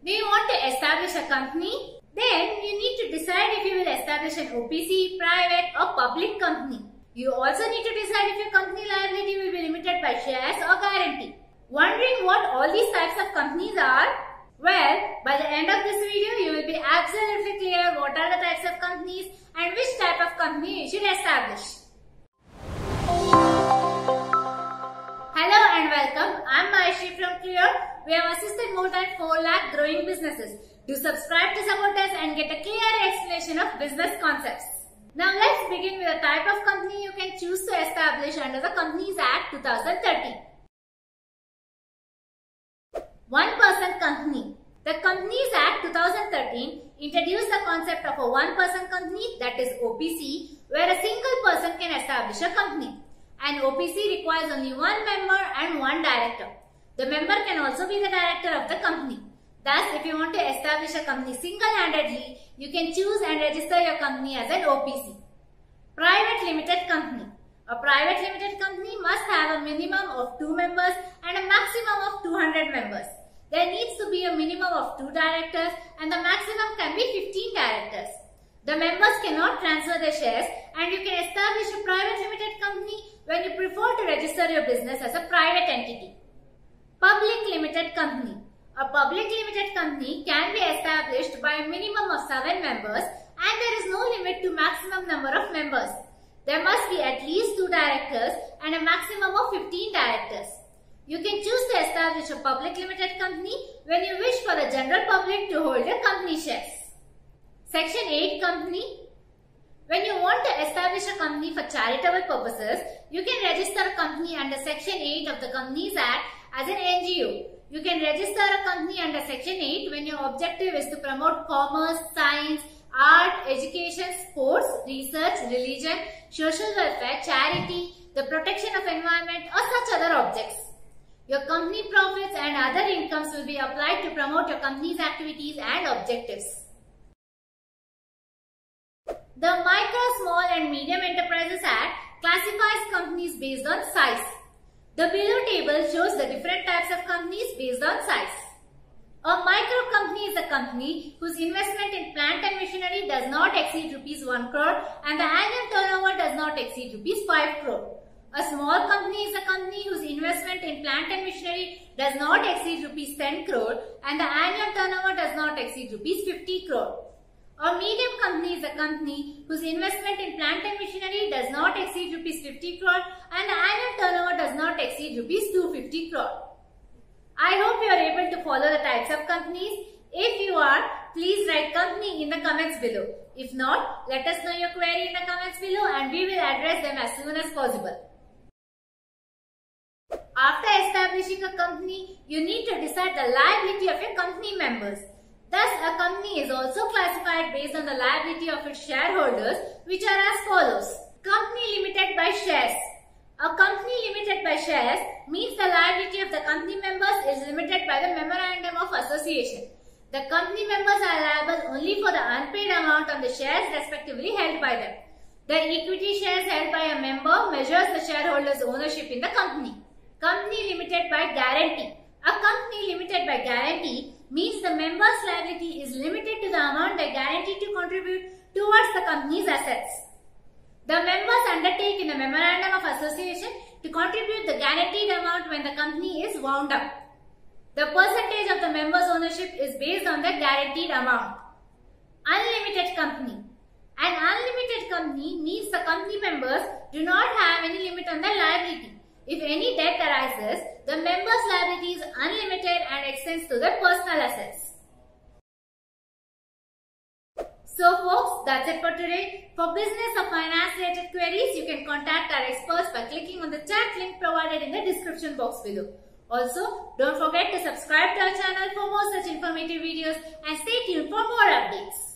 Do you want to establish a company? Then you need to decide if you will establish an OPC, private or public company. You also need to decide if your company liability will be limited by shares or guarantee. Wondering what all these types of companies are? Well, by the end of this video, you will be absolutely clear what are the types of companies and which type of company you should establish. Hello and welcome. I am Maishri from Clear. We have assisted more than 4 lakh growing businesses. Do subscribe to support us and get a clear explanation of business concepts. Now let's begin with the type of company you can choose to establish under the Companies Act 2013. One-person company. The Companies Act 2013 introduced the concept of a one-person company, that is OPC, where a single person can establish a company. An OPC requires only one member and one director. The member can also be the director of the company. Thus, if you want to establish a company single-handedly, you can choose and register your company as an OPC. Private limited company. A private limited company must have a minimum of 2 members and a maximum of 200 members. There needs to be a minimum of 2 directors and the maximum can be 15 directors. The members cannot transfer their shares and you can establish a private limited company when you prefer to register your business as a private entity. Public limited company. A public limited company can be established by a minimum of 7 members and there is no limit to maximum number of members. There must be at least 2 directors and a maximum of 15 directors. You can choose to establish a public limited company when you wish for the general public to hold your company shares. Section 8 Company. When you want to establish a company for charitable purposes, you can register a company under Section 8 of the Companies Act as an NGO. You can register a company under Section 8 when your objective is to promote commerce, science, art, education, sports, research, religion, social welfare, charity, the protection of environment or such other objects. Your company profits and other incomes will be applied to promote your company's activities and objectives. The Micro, Small and Medium Enterprises Act classifies companies based on size. The below table shows the different types of companies based on size. A micro company is a company whose investment in plant and machinery does not exceed Rs 1 crore and the annual turnover does not exceed Rs 5 crore. A small company is a company whose investment in plant and machinery does not exceed Rs 10 crore and the annual turnover does not exceed Rs 50 crore. A medium company is a company whose investment in plant and machinery does not exceed Rs 50 crore and the annual turnover does not exceed Rs 250 crore. I hope you are able to follow the types of companies. If you are, please write company in the comments below. If not, let us know your query in the comments below and we will address them as soon as possible. After establishing a company, you need to decide the liability of your company members. Thus, a company is also classified based on the liability of its shareholders, which are as follows. Company limited by shares. A company limited by shares means the liability of the company members is limited by the Memorandum of Association. The company members are liable only for the unpaid amount on the shares respectively held by them. The equity shares held by a member measures the shareholder's ownership in the company. Company limited by guarantee. A company limited by guarantee means the member's liability is limited to the amount they guarantee to contribute towards the company's assets. The members undertake in a Memorandum of Association to contribute the guaranteed amount when the company is wound up. The percentage of the members' ownership is based on the guaranteed amount. Unlimited company. An unlimited company means the company members do not have any limit on their liability. If any debt arises, the member's liability is unlimited and extends to their personal assets. So folks, that's it for today. For business or finance related queries, you can contact our experts by clicking on the chat link provided in the description box below. Also, don't forget to subscribe to our channel for more such informative videos and stay tuned for more updates.